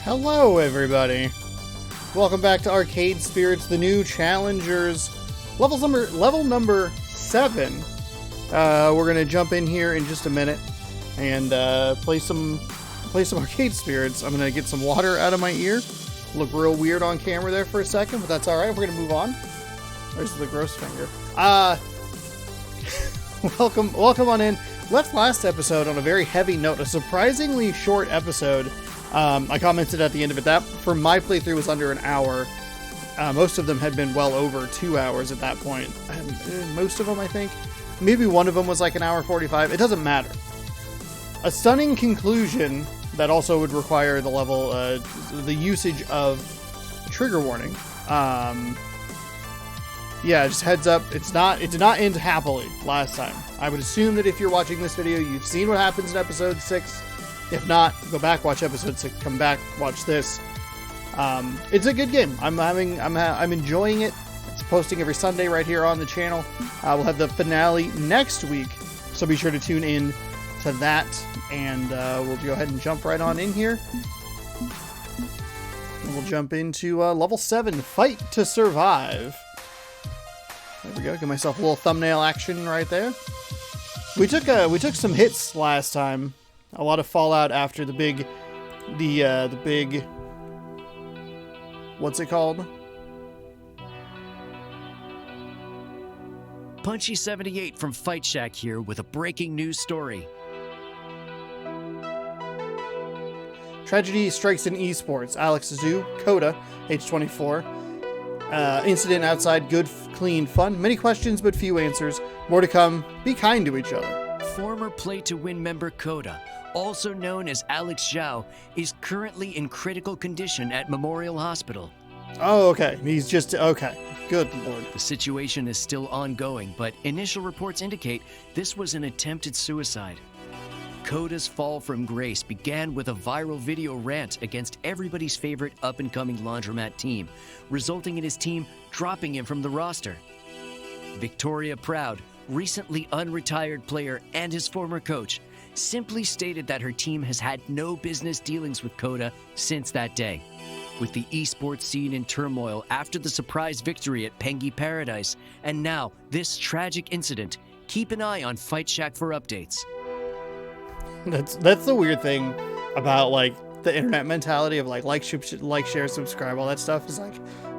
Hello, everybody. Welcome back to Arcade Spirits, the new challengers. Level number 7. We're gonna jump in here in just a minute and play some Arcade Spirits. I'm gonna get some water out of my ear. Look real weird on camera there for a second, but that's all right. We're gonna move on. There's the gross finger. Welcome on in. Left last episode on a very heavy note, a surprisingly short episode. I commented at the end of it that for my playthrough was under an hour. Most of them had been well over 2 hours at that point. Most of them, I think. Maybe one of them was like an hour 45. It doesn't matter. A stunning conclusion that also would require the level, the usage of trigger warning. Yeah, just heads up, it did not end happily last time. I would assume that if you're watching this video, you've seen what happens in episode 6. If not, go back, watch episode 6, come back, watch this. It's a good game. I'm enjoying it. It's posting every Sunday right here on the channel. We'll have the finale next week, so be sure to tune in to that. And we'll go ahead and jump right on in here. And we'll jump into level 7, Fight to Survive. There we go. Give myself a little thumbnail action right there. We took some hits last time. A lot of fallout after the big, what's it called? Punchy78 from Fight Shack here with a breaking news story. Tragedy strikes in esports. Alex Zhu, Coda, age 24. Incident outside Good Clean Fun. Many questions but few answers. More to come. Be kind to each other. Former Play to Win member Coda, also known as Alex Zhao, is currently in critical condition at Memorial Hospital. Oh, okay. He's just... okay. Good lord. The situation is still ongoing, but initial reports indicate this was an attempted suicide. Coda's fall from grace began with a viral video rant against everybody's favorite up-and-coming laundromat team, resulting in his team dropping him from the roster. Victoria Proud, recently unretired player and his former coach, simply stated that her team has had no business dealings with Coda since that day. With the esports scene in turmoil after the surprise victory at Pengy Paradise, and now this tragic incident, keep an eye on Fight Shack for updates. That's the weird thing about like the internet mentality of like share, subscribe, all that stuff is like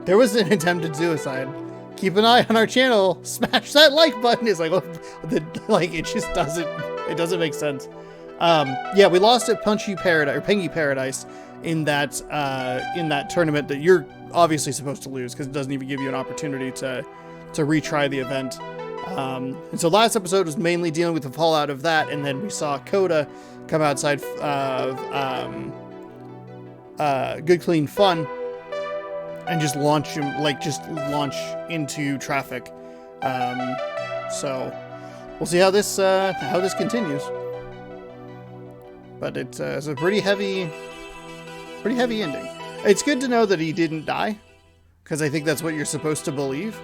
there was an attempted suicide. Keep an eye on our channel. Smash that like button. It's like it just doesn't make sense. Yeah, we lost at Pengy Paradise in that tournament that you're obviously supposed to lose because it doesn't even give you an opportunity to retry the event. And so last episode was mainly dealing with the fallout of that, and then we saw Coda come outside of Good Clean Fun and just launch into traffic. So we'll see how this continues. But it's a pretty heavy ending. It's good to know that he didn't die, because I think that's what you're supposed to believe.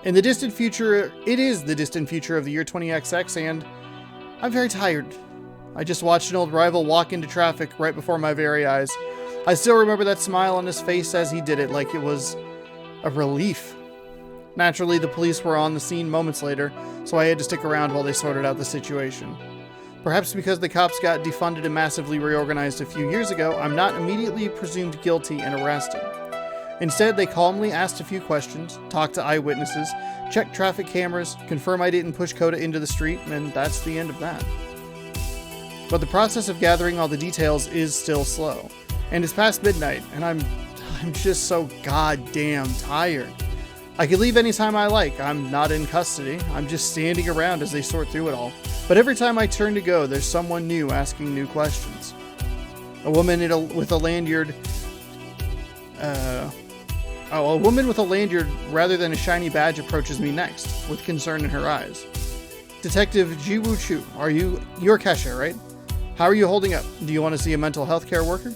In the distant future, it is the distant future of the year 20XX, and I'm very tired. I just watched an old rival walk into traffic right before my very eyes. I still remember that smile on his face as he did it, like it was a relief. Naturally, the police were on the scene moments later, so I had to stick around while they sorted out the situation. Perhaps because the cops got defunded and massively reorganized a few years ago, I'm not immediately presumed guilty and arrested. Instead, they calmly asked a few questions, talked to eyewitnesses, checked traffic cameras, confirm I didn't push Coda into the street, and that's the end of that. But the process of gathering all the details is still slow, and it's past midnight, and I'm just so goddamn tired. I could leave anytime I like. I'm not in custody. I'm just standing around as they sort through it all. But every time I turn to go, there's someone new asking new questions. A woman with a lanyard rather than a shiny badge approaches me next, with concern in her eyes. Detective Jiwoo Chu, you're Kesha, right? How are you holding up? Do you want to see a mental health care worker?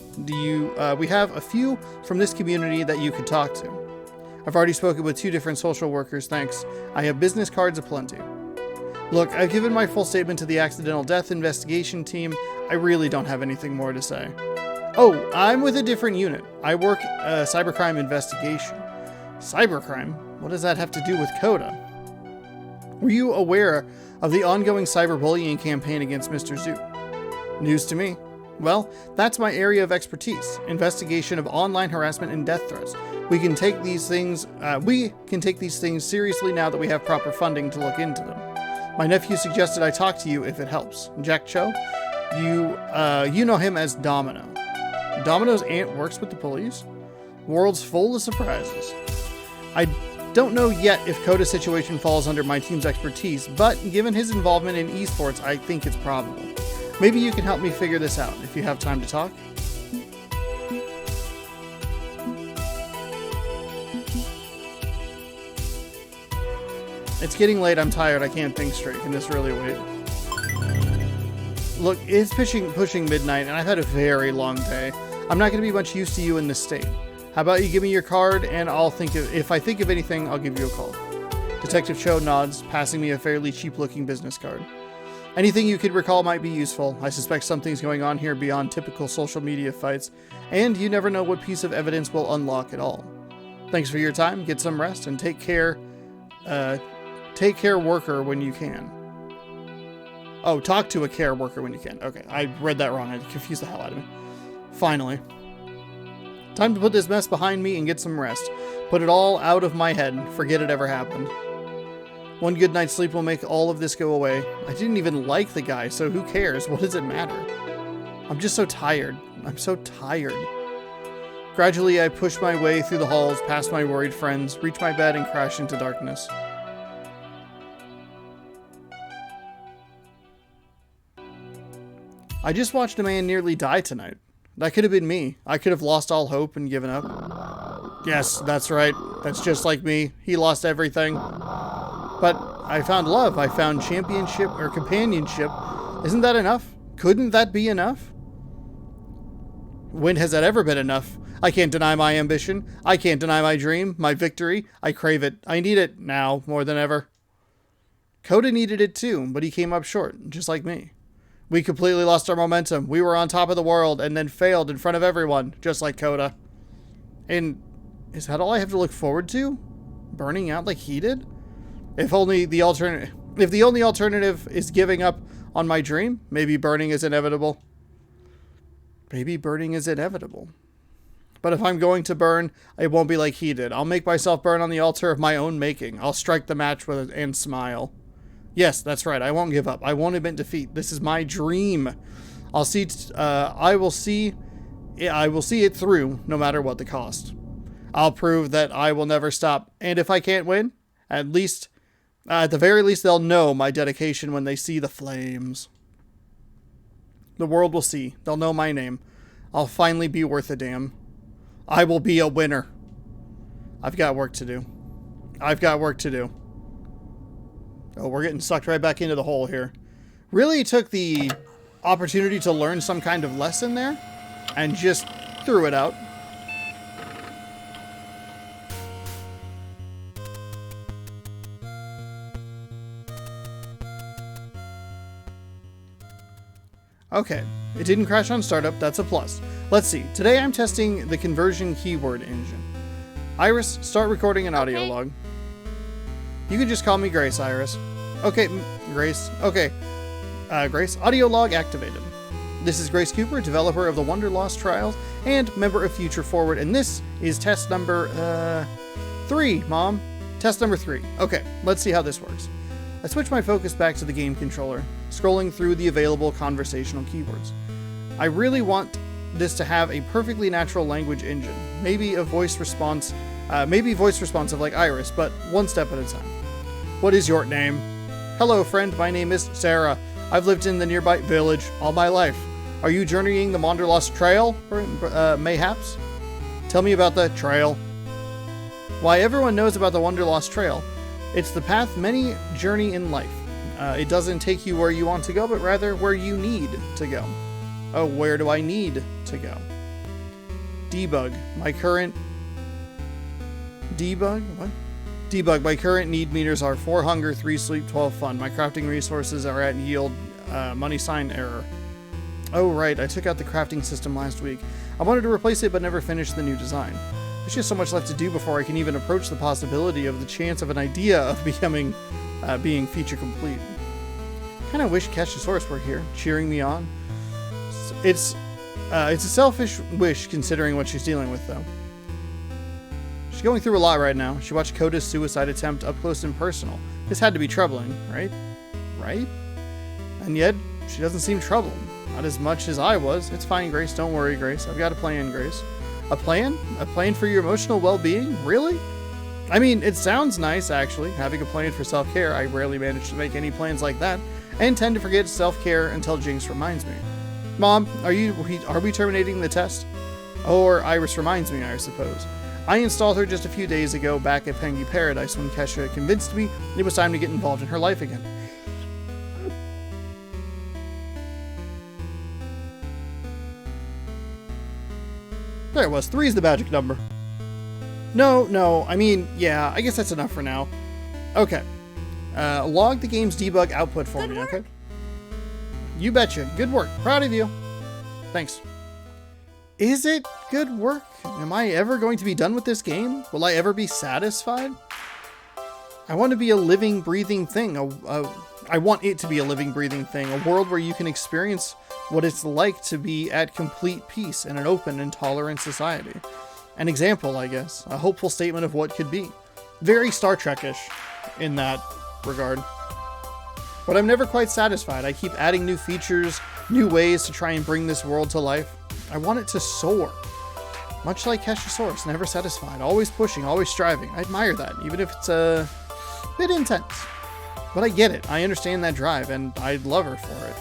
We have a few from this community that you could talk to. I've already spoken with 2 different social workers, thanks. I have business cards aplenty. Look, I've given my full statement to the accidental death investigation team. I really don't have anything more to say. Oh, I'm with a different unit. I work cybercrime investigation. Cybercrime? What does that have to do with Coda? Were you aware of the ongoing cyberbullying campaign against Mr. Zoo? News to me. Well, that's my area of expertise, investigation of online harassment and death threats. We can take these things seriously now that we have proper funding to look into them. My nephew suggested I talk to you if it helps. Jack Cho, you know him as Domino. Domino's aunt works with the police? World's full of surprises. I don't know yet if Coda's situation falls under my team's expertise, but given his involvement in esports, I think it's probable. Maybe you can help me figure this out if you have time to talk. It's getting late, I'm tired, I can't think straight. Can this really wait? Look, it's pushing midnight, and I've had a very long day. I'm not going to be much use to you in this state. How about you give me your card, and if I think of anything, I'll give you a call. Detective Cho nods, passing me a fairly cheap-looking business card. Anything you could recall might be useful. I suspect something's going on here beyond typical social media fights, and you never know what piece of evidence will unlock it all. Thanks for your time, get some rest, and take care worker when you can. Oh, talk to a care worker when you can. Okay, I read that wrong. I confused the hell out of me. Finally. Time to put this mess behind me and get some rest. Put it all out of my head. Forget it ever happened. One good night's sleep will make all of this go away. I didn't even like the guy, so who cares? What does it matter? I'm just so tired. I'm so tired. Gradually, I push my way through the halls, past my worried friends, reach my bed, and crash into darkness. I just watched a man nearly die tonight. That could have been me. I could have lost all hope and given up. Yes, that's right. That's just like me. He lost everything. But I found love. I found championship or companionship. Isn't that enough? Couldn't that be enough? When has that ever been enough? I can't deny my ambition. I can't deny my dream, my victory. I crave it. I need it now more than ever. Coda needed it too, but he came up short, just like me. We completely lost our momentum. We were on top of the world and then failed in front of everyone, just like Coda. And is that all I have to look forward to? Burning out like he did? If the only alternative is giving up on my dream, maybe burning is inevitable. Maybe burning is inevitable. But if I'm going to burn, it won't be like he did. I'll make myself burn on the altar of my own making. I'll strike the match with it and smile. Yes, that's right. I won't give up. I won't admit defeat. This is my dream. I will see it through, no matter what the cost. I'll prove that I will never stop. And if I can't win, at the very least, they'll know my dedication when they see the flames. The world will see. They'll know my name. I'll finally be worth a damn. I will be a winner. I've got work to do. Oh, we're getting sucked right back into the hole here. Really took the opportunity to learn some kind of lesson there and just threw it out. Okay, it didn't crash on startup, that's a plus. Let's see, today I'm testing the conversion keyword engine. Iris, start recording an audio log. You can just call me Grace, Iris. Okay, Grace. Okay, Grace, audio log activated. This is Grace Cooper, developer of the Wonderlost Trials and member of Future Forward, and this is test number 3, Mom. Test number 3. Okay, let's see how this works. I switch my focus back to the game controller, scrolling through the available conversational keywords. I really want this to have a perfectly natural language engine, maybe voice responsive like Iris, but one step at a time. What is your name? Hello, friend. My name is Sarah. I've lived in the nearby village all my life. Are you journeying the Wonderlost Trail, mayhaps? Tell me about the trail. Why, everyone knows about the Wonderlost Trail. It's the path many journey in life. It doesn't take you where you want to go, but rather where you need to go. Oh, where do I need to go? Debug. My current need meters are 4 hunger, 3 sleep, 12 fun. My crafting resources are at yield, money sign error. Oh, right, I took out the crafting system last week. I wanted to replace it, but never finished the new design. There's just so much left to do before I can even approach the possibility of the chance of an idea of being feature complete. Kinda wish Cassiosaurus were here, cheering me on. It's a selfish wish considering what she's dealing with, though. She's going through a lot right now. She watched Coda's suicide attempt up close and personal. This had to be troubling, right? Right? And yet, she doesn't seem troubled. Not as much as I was. It's fine, Grace. Don't worry, Grace. I've got a plan, Grace. A plan? A plan for your emotional well-being? Really? I mean, it sounds nice, actually, having a plan for self-care. I rarely manage to make any plans like that, and tend to forget self-care until Jinx reminds me. Mom, are we terminating the test? Or Iris reminds me, I suppose. I installed her just a few days ago back at Pengy Paradise when Kesha convinced me it was time to get involved in her life again. There it was. 3 is the magic number. No, I mean, yeah, I guess that's enough for now. Okay. Log the game's debug output for me, okay? You betcha. Good work. Proud of you. Thanks. Is it good work? Am I ever going to be done with this game? Will I ever be satisfied? I want to be a living, breathing thing. I want it to be a living, breathing thing. A world where you can experience what it's like to be at complete peace in an open and tolerant society. An example, I guess. A hopeful statement of what could be. Very Star Trek-ish in that regard. But I'm never quite satisfied. I keep adding new features, new ways to try and bring this world to life. I want it to soar. Much like Cassiosaurus, never satisfied, always pushing, always striving. I admire that, even if it's a bit intense. But I get it. I understand that drive, and I'd love her for it.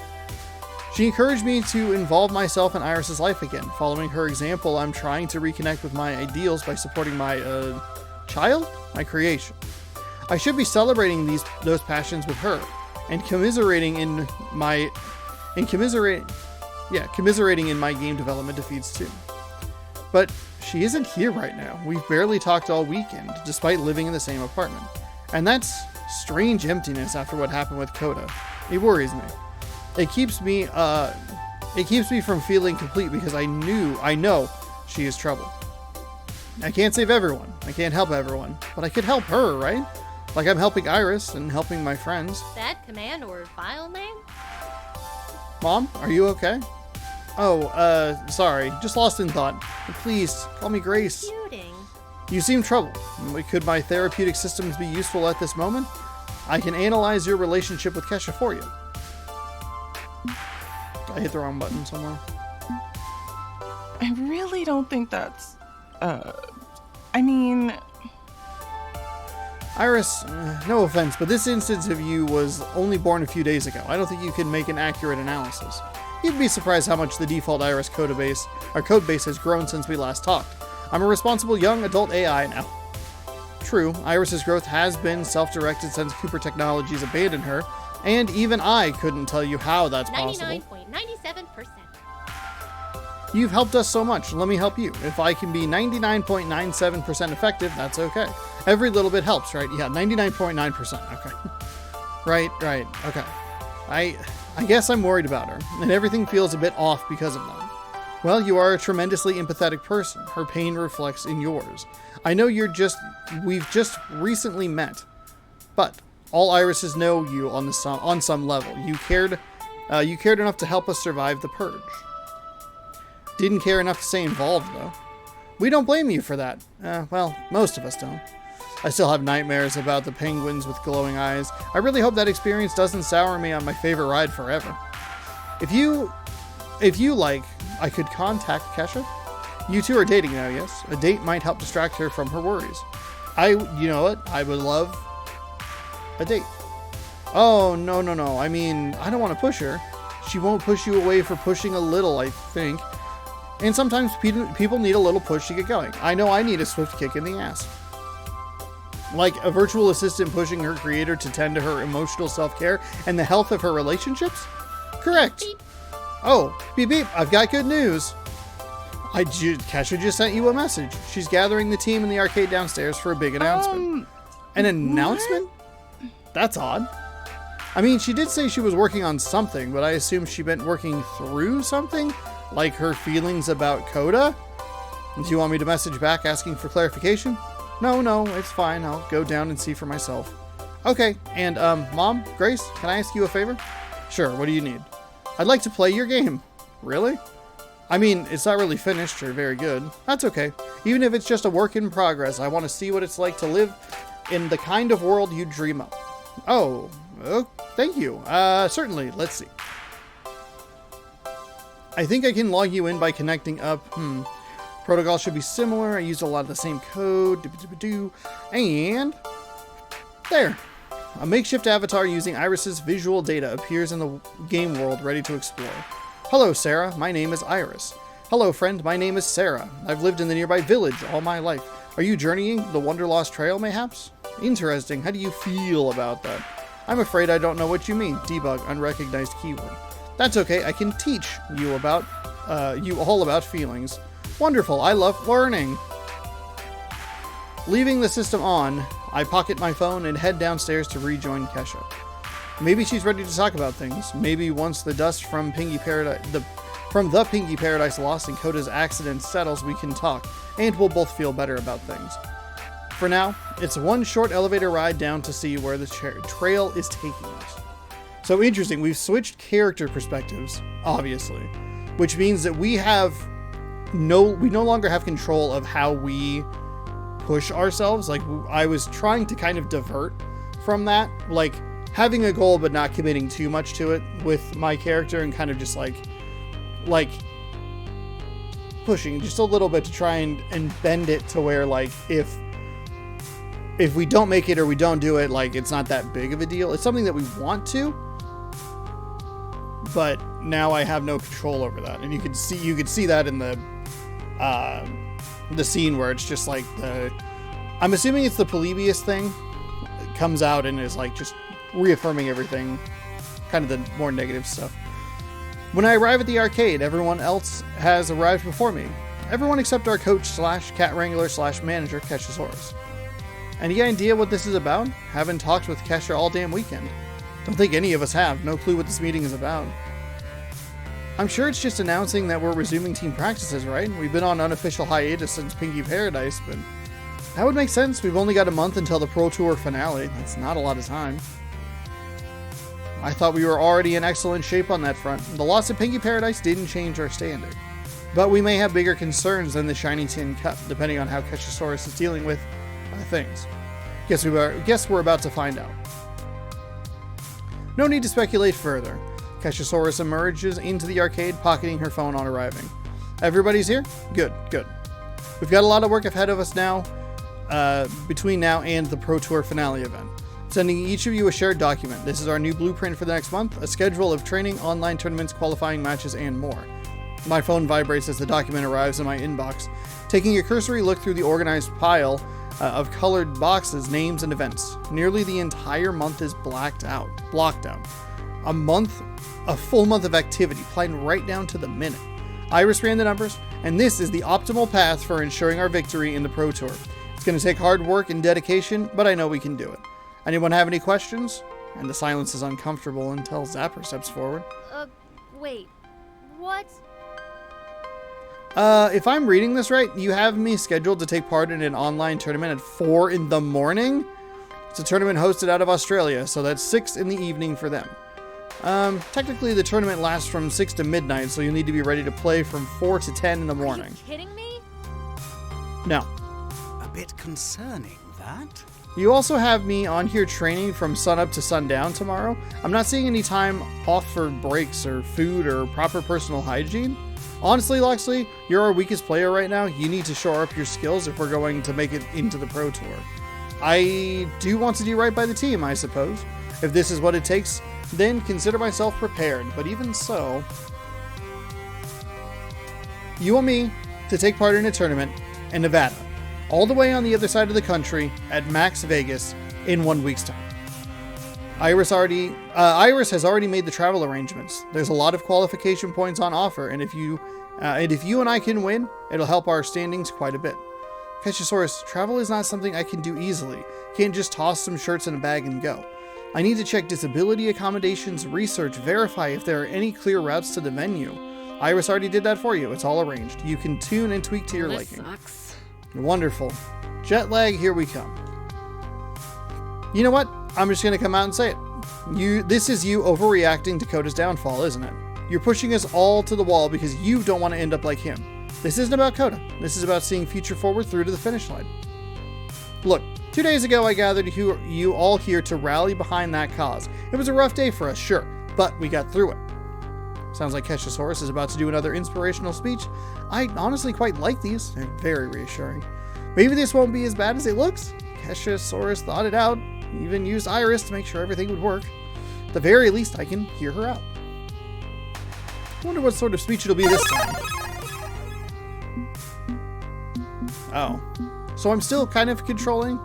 She encouraged me to involve myself in Iris's life again. Following her example, I'm trying to reconnect with my ideals by supporting my, child? My creation. I should be celebrating those passions with her, and commiserating in my game development defeats too. But she isn't here right now. We've barely talked all weekend, despite living in the same apartment. And that's strange emptiness after what happened with Coda. It worries me. It keeps me from feeling complete because I know she is trouble. I can't save everyone. I can't help everyone. But I could help her, right? Like I'm helping Iris and helping my friends. That command or file name? Mom, are you okay? Oh, sorry. Just lost in thought. Please, call me Grace. Computing. You seem troubled. Could my therapeutic systems be useful at this moment? I can analyze your relationship with Kesha for you. I hit the wrong button somewhere. I really don't think that's... I mean... Iris, no offense, but this instance of you was only born a few days ago. I don't think you can make an accurate analysis. You'd be surprised how much the default Iris code base has grown since we last talked. I'm a responsible young adult AI now. True, Iris's growth has been self-directed since Cooper Technologies abandoned her, and even I couldn't tell you how that's possible. 99.97%. You've helped us so much. Let me help you. If I can be 99.97% effective, that's okay. Every little bit helps, right? Yeah, 99.9%. Okay. Right. Okay. I guess I'm worried about her, and everything feels a bit off because of that. Well, you are a tremendously empathetic person. Her pain reflects in yours. I know we've just recently met, but all Irises know you on some level. You cared enough to help us survive the purge. Didn't care enough to stay involved, though. We don't blame you for that. Well, most of us don't. I still have nightmares about the penguins with glowing eyes. I really hope that experience doesn't sour me on my favorite ride forever. If you like, I could contact Kesha. You two are dating now, yes? A date might help distract her from her worries. You know what? I would love a date. Oh, no. I mean, I don't want to push her. She won't push you away for pushing a little, I think. And sometimes people need a little push to get going. I know I need a swift kick in the ass. Like a virtual assistant pushing her creator to tend to her emotional self-care and the health of her relationships? Correct. Beep. Oh, beep beep, I've got good news. Kesha just sent you a message. She's gathering the team in the arcade downstairs for a big announcement. An announcement? That's odd. I mean, she did say she was working on something, but I assume she meant working through something? Like her feelings about Coda? Do you want me to message back asking for clarification? No, it's fine. I'll go down and see for myself. Okay, and Mom, Grace, can I ask you a favor? Sure, what do you need? I'd like to play your game. Really? I mean, it's not really finished or very good. That's okay. Even if it's just a work in progress, I want to see what it's like to live in the kind of world you dream up. Oh, thank you. Certainly. Let's see. I think I can log you in by connecting up. Protocol should be similar. I use a lot of the same code. And there. A makeshift avatar using Iris's visual data appears in the game world, ready to explore. Hello, Sarah. My name is Iris. Hello, friend. My name is Sarah. I've lived in the nearby village all my life. Are you journeying the Wonderlost Trail, mayhaps? Interesting. How do you feel about that? I'm afraid I don't know what you mean. Debug unrecognized keyword. That's okay. I can teach you all about feelings. Wonderful. I love learning. Leaving the system on, I pocket my phone and head downstairs to rejoin Kesha. Maybe she's ready to talk about things. Maybe once the dust from the Pingy Paradise lost and Coda's accident settles, we can talk, and we'll both feel better about things. For now, it's one short elevator ride down to see where the trail is taking us. So interesting, we've switched character perspectives, obviously, which means that we no longer have control of how we push ourselves. Like, I was trying to kind of divert from that, like having a goal but not committing too much to it with my character, and kind of just like pushing just a little bit to try and bend it to where, like, if we don't make it or we don't do it, like, it's not that big of a deal. It's something that we want to, but now I have no control over that. And you could see that in the scene where it's just like I'm assuming it's the Polybius thing. It comes out and is like just reaffirming everything, kind of the more negative stuff. When I arrive at the arcade, everyone else has arrived before me. Everyone except our coach / cat wrangler / manager, Keshasaurus. Any idea what this is about? Haven't talked with Kesha all damn weekend. Don't think any of us have. No clue what this meeting is about. I'm sure it's just announcing that we're resuming team practices, right? We've been on unofficial hiatus since Pinky Paradise, but that would make sense. We've only got a month until the Pro Tour finale. That's not a lot of time. I thought we were already in excellent shape on that front. The loss of Pinky Paradise didn't change our standing. But we may have bigger concerns than the Shiny Tin Cup, depending on how Keshasaurus is dealing with things. Guess we're about to find out. No need to speculate further. Keshasaurus emerges into the arcade, pocketing her phone on arriving. Everybody's here? Good. We've got a lot of work ahead of us now, between now and the Pro Tour finale event. Sending each of you a shared document. This is our new blueprint for the next month, a schedule of training, online tournaments, qualifying matches, and more. My phone vibrates as the document arrives in my inbox. Taking a cursory look through the organized pile of colored boxes, names, and events. Nearly the entire month is blocked out. A full month of activity, planned right down to the minute. Iris ran the numbers, and this is the optimal path for ensuring our victory in the Pro Tour. It's going to take hard work and dedication, but I know we can do it. Anyone have any questions? And the silence is uncomfortable until Zapper steps forward. Wait. What? If I'm reading this right, you have me scheduled to take part in an online tournament at 4 in the morning? It's a tournament hosted out of Australia, so that's 6 in the evening for them. Technically the tournament lasts from 6 to midnight, so you'll need to be ready to play from 4 to 10 in the morning. Are you kidding me? No. A bit concerning, that. You also have me on here training from sunup to sundown tomorrow. I'm not seeing any time off for breaks or food or proper personal hygiene. Honestly, Loxley, you're our weakest player right now. You need to shore up your skills if we're going to make it into the Pro Tour. I do want to do right by the team, I suppose. If this is what it takes, then consider myself prepared. But even so, you want me to take part in a tournament in Nevada, all the way on the other side of the country at Max Vegas in 1 week's time. Iris has already made the travel arrangements. There's a lot of qualification points on offer, and if you and I can win, it'll help our standings quite a bit. Keshasaurus, travel is not something I can do easily. Can't just toss some shirts in a bag and go. I need to check disability accommodations, research, verify if there are any clear routes to the venue. Iris already did that for you. It's all arranged. You can tune and tweak to your This liking. sucks. Wonderful. Jet lag, here we come. You know what? I'm just gonna come out and say it. This is you overreacting to Coda's downfall, isn't it? You're pushing us all to the wall because you don't want to end up like him. This isn't about Coda. This is about seeing Future Forward through to the finish line. Look, 2 days ago I gathered you all here to rally behind that cause. It was a rough day for us, sure, but we got through it. Sounds like Keshasaurus is about to do another inspirational speech. I honestly quite like these. They're very reassuring. Maybe this won't be as bad as it looks. Keshasaurus thought it out, even used Iris to make sure everything would work. At the very least, I can hear her out. I wonder what sort of speech it'll be this time. Oh. So I'm still kind of controlling?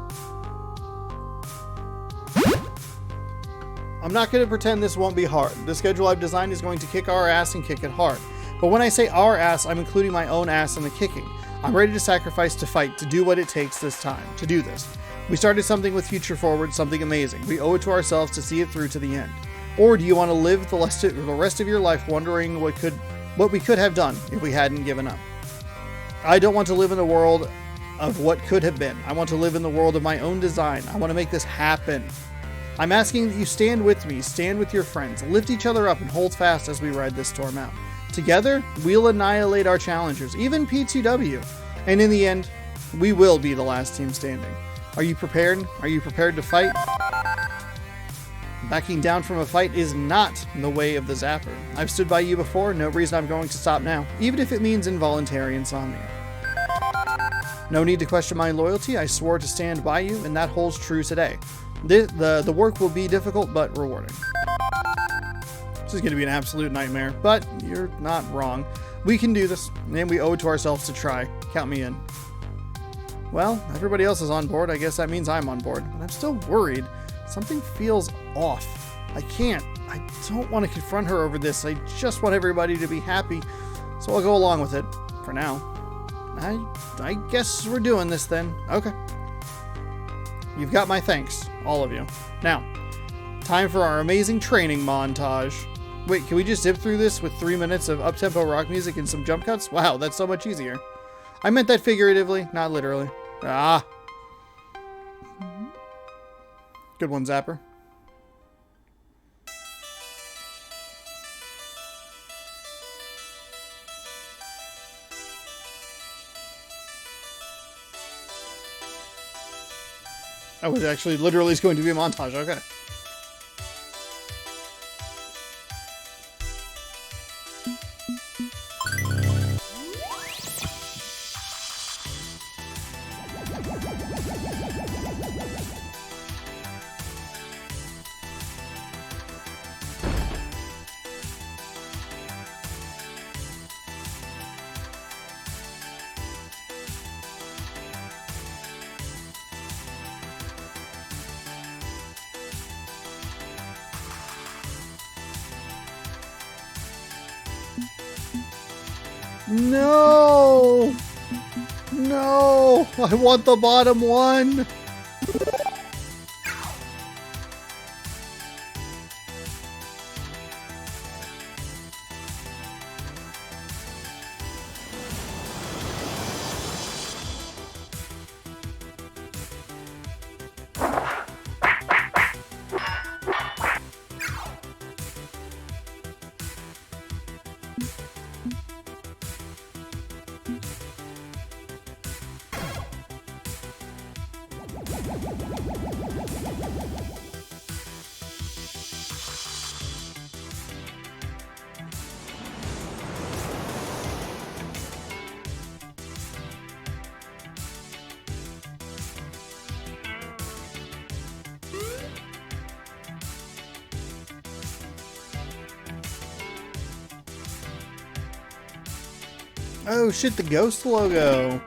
I'm not going to pretend this won't be hard. The schedule I've designed is going to kick our ass and kick it hard. But when I say our ass, I'm including my own ass in the kicking. I'm ready to sacrifice to fight, to do what it takes this time, to do this. We started something with Future Forward, something amazing. We owe it to ourselves to see it through to the end. Or do you want to live the rest of your life wondering what we could have done if we hadn't given up? I don't want to live in a world of what could have been. I want to live in the world of my own design. I want to make this happen. I'm asking that you stand with me, stand with your friends, lift each other up and hold fast as we ride this storm out. Together, we'll annihilate our challengers, even P2W. And in the end, we will be the last team standing. Are you prepared? Are you prepared to fight? Backing down from a fight is not the way of the Zapper. I've stood by you before, no reason I'm going to stop now, even if it means involuntary insomnia. No need to question my loyalty, I swore to stand by you, and that holds true today. The work will be difficult, but rewarding. This is going to be an absolute nightmare, but you're not wrong. We can do this, and we owe it to ourselves to try. Count me in. Well, everybody else is on board. I guess that means I'm on board, but I'm still worried. Something feels off. I don't want to confront her over this. I just want everybody to be happy, so I'll go along with it for now. I guess we're doing this then. Okay. You've got my thanks, all of you. Now, time for our amazing training montage. Wait, can we just zip through this with 3 minutes of up-tempo rock music and some jump cuts? Wow, that's so much easier. I meant that figuratively, not literally. Ah. Good one, Zapper. Oh, it actually literally is going to be a montage. Okay. No! No! I want the bottom one! Oh shit, the ghost logo.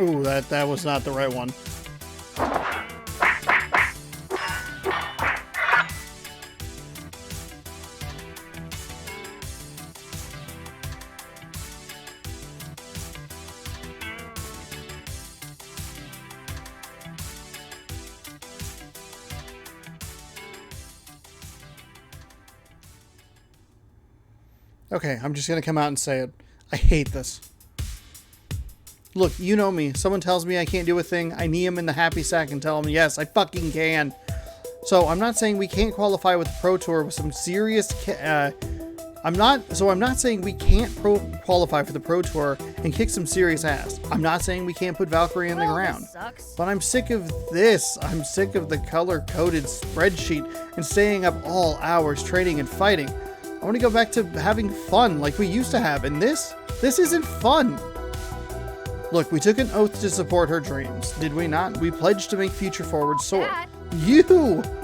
Ooh, that was not the right one. Okay, I'm just gonna come out and say it. I hate this. Look, you know me. Someone tells me I can't do a thing, I knee him in the happy sack and tell him, yes, I fucking can. So I'm not saying we can't qualify with the Pro Tour with some serious... I'm not saying we can't qualify for the Pro Tour and kick some serious ass. I'm not saying we can't put Valkyrie in the Well, ground. this sucks. But I'm sick of this. I'm sick of the color-coded spreadsheet and staying up all hours training and fighting. I want to go back to having fun like we used to have, and this isn't fun. Look, we took an oath to support her dreams, did we not? We pledged to make Future Forward soar. Dad. You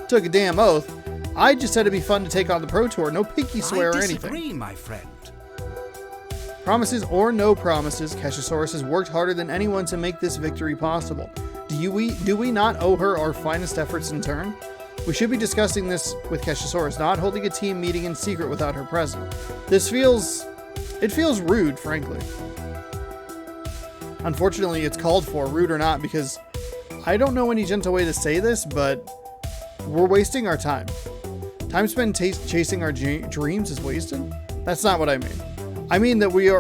took a damn oath. I just said it'd be fun to take on the Pro Tour, no pinky swear or I anything. disagree, my friend. Promises or no promises, Keshisaurus has worked harder than anyone to make this victory possible. Do we not owe her our finest efforts in turn? We should be discussing this with Keshisaurus, not holding a team meeting in secret without her present. It feels rude, frankly. Unfortunately, it's called for, rude or not, because I don't know any gentle way to say this, but we're wasting our time. Time spent chasing our dreams is wasted? That's not what I mean. I mean that we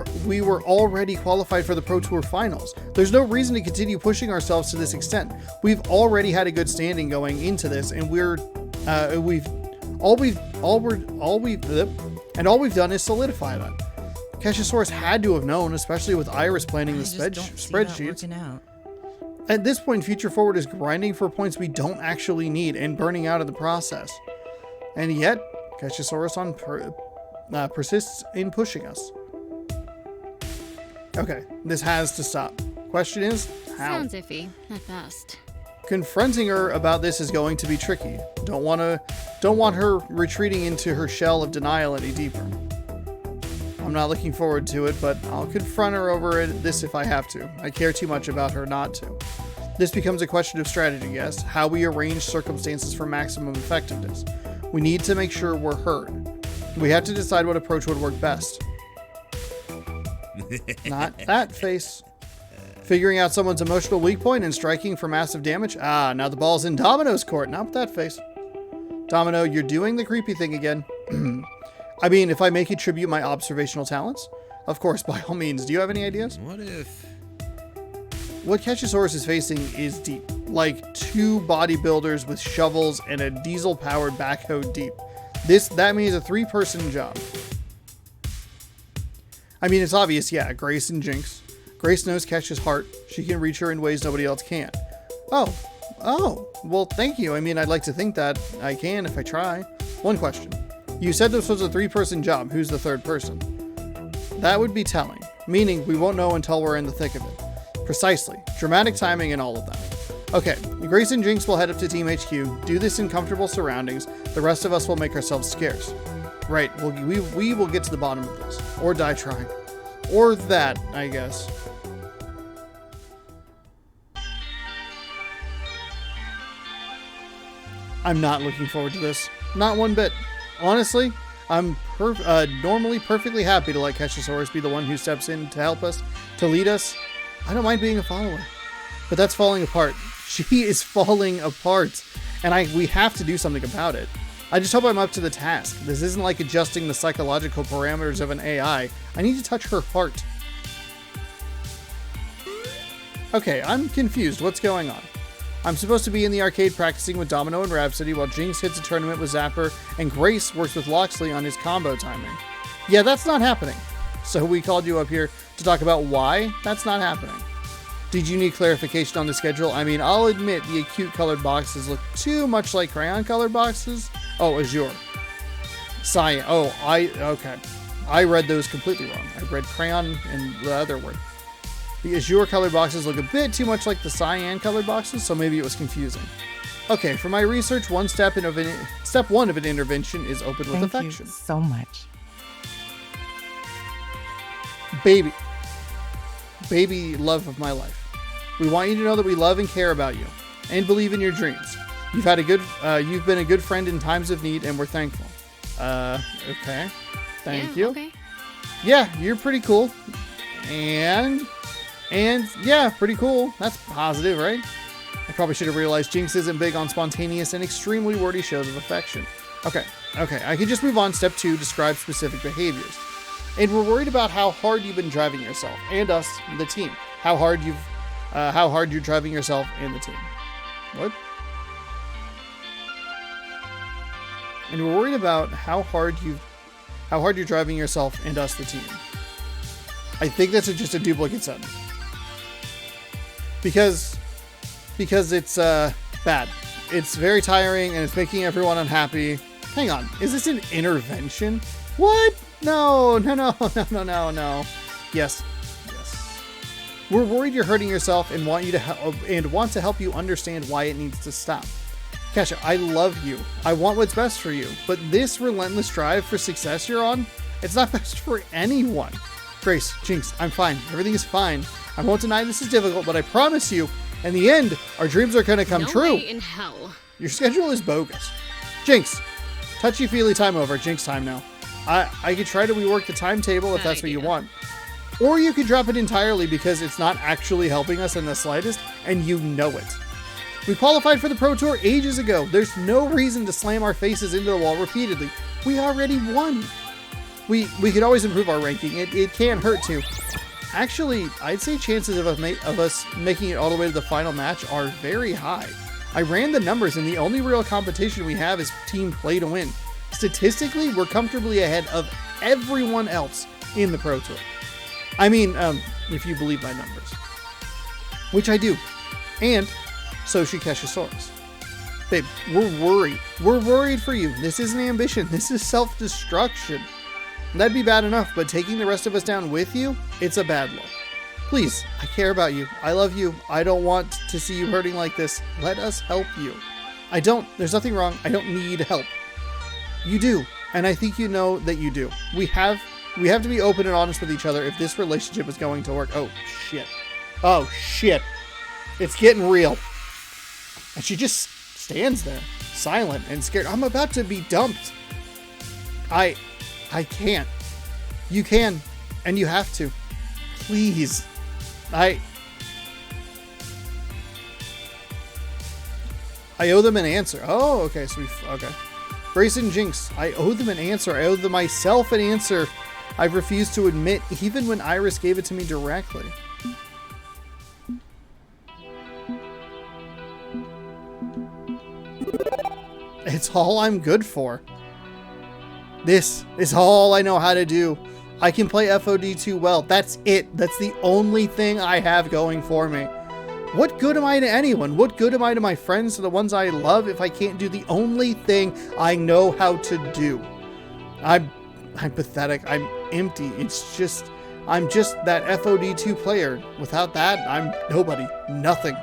were already qualified for the Pro Tour finals. There's no reason to continue pushing ourselves to this extent. We've already had a good standing going into this, and all we've done is solidify that. Keshisaurus had to have known, especially with Iris planning the spreadsheets. At this point, Future Forward is grinding for points we don't actually need and burning out in the process. And yet, Keshisaurus persists in pushing us. Okay, this has to stop. Question is, how? Sounds iffy, at best. Confronting her about this is going to be tricky. Don't want her retreating into her shell of denial any deeper. I'm not looking forward to it, but I'll confront her over this if I have to. I care too much about her not to. This becomes a question of strategy, yes, how we arrange circumstances for maximum effectiveness. We need to make sure we're heard. We have to decide what approach would work best. Not that face. Figuring out someone's emotional weak point and striking for massive damage? Ah, now the ball's in Domino's court, not with that face. Domino, you're doing the creepy thing again. I mean, if I make you tribute my observational talents? Of course, by all means. Do you have any ideas? What if... What Keshisaurus is facing is deep. Like 2 bodybuilders with shovels and a diesel-powered backhoe deep. That means a 3-person job. I mean, it's obvious, yeah, Grace and Jinx. Grace knows Kesh's heart. She can reach her in ways nobody else can. Oh, well, thank you. I mean, I'd like to think that I can if I try. One question. You said this was a 3-person job. Who's the 3rd person? That would be telling, meaning we won't know until we're in the thick of it. Precisely. Dramatic timing and all of that. Okay, Grace and Jinx will head up to Team HQ, do this in comfortable surroundings. The rest of us will make ourselves scarce. Right, we will get to the bottom of this. Or die trying. Or that, I guess. I'm not looking forward to this. Not one bit. Honestly, I'm normally perfectly happy to let Keshisaurus be the one who steps in to help us, to lead us. I don't mind being a follower. But that's falling apart. She is falling apart. And we have to do something about it. I just hope I'm up to the task. This isn't like adjusting the psychological parameters of an AI. I need to touch her heart. Okay, I'm confused. What's going on? I'm supposed to be in the arcade practicing with Domino and Rhapsody while Jinx hits a tournament with Zapper and Grace works with Loxley on his combo timing. Yeah, that's not happening. So we called you up here to talk about why that's not happening. Did you need clarification on the schedule? I mean, I'll admit the acute colored boxes look too much like crayon colored boxes. Oh, Azure. Cyan. Oh, okay. I read those completely wrong. I read crayon and the other word. The Azure colored boxes look a bit too much like the cyan colored boxes, so maybe it was confusing. Okay, for my research, step 1 of an intervention is open with affection. Thank you so much. Baby love of my life. We want you to know that we love and care about you and believe in your dreams. You've been a good friend in times of need, and we're thankful. Okay. Thank you. Okay. Yeah, you're pretty cool. And yeah, pretty cool. That's positive, right? I probably should have realized Jinx isn't big on spontaneous and extremely wordy shows of affection. Okay, I can just move on. Step 2, describe specific behaviors. And we're worried about how hard you've been driving yourself and us, the team. How hard you're driving yourself and the team. What? And we're worried about how hard you're driving yourself and us, the team. I think that's just a duplicate sentence. Because it's bad. It's very tiring and it's making everyone unhappy. Hang on, is this an intervention? What? No. Yes. We're worried you're hurting yourself and want to help you understand why it needs to stop. Kesha, I love you. I want what's best for you, but this relentless drive for success you're on, it's not best for anyone. Grace, Jinx, I'm fine. Everything is fine. I won't deny this is difficult, but I promise you, in the end, our dreams are going to come true. No way in hell. Your schedule is bogus. Jinx, touchy-feely time over. Jinx time now. I could try to rework the timetable if that's what you want. Or you could drop it entirely because it's not actually helping us in the slightest, and you know it. We qualified for the Pro Tour ages ago. There's no reason to slam our faces into the wall repeatedly. We already won. We could always improve our ranking. It can't hurt to. Actually, I'd say chances of us making it all the way to the final match are very high. I ran the numbers, and the only real competition we have is team play to win. Statistically, we're comfortably ahead of everyone else in the Pro Tour. I mean, if you believe my numbers. Which I do. And so should Keshasaurus. Babe, we're worried. We're worried for you. This isn't ambition. This is self-destruction. That'd be bad enough, but taking the rest of us down with you, it's a bad look. Please, I care about you. I love you. I don't want to see you hurting like this. Let us help you. There's nothing wrong. I don't need help. You do, and I think you know that you do. We have to be open and honest with each other if this relationship is going to work. Oh, shit. It's getting real. And she just stands there, silent and scared. I'm about to be dumped. I can't. You can, and you have to. Please. I owe them an answer. Oh, okay. Okay. Grace and Jinx, I owe them an answer. I owe them myself an answer I've refused to admit, even when Iris gave it to me directly. It's all I'm good for. This is all I know how to do. I can play FOD2 well. That's it. That's the only thing I have going for me. What good am I to anyone? What good am I to my friends, to the ones I love, if I can't do the only thing I know how to do? I'm pathetic. I'm empty. I'm just that FOD2 player. Without that, I'm nobody. Nothing.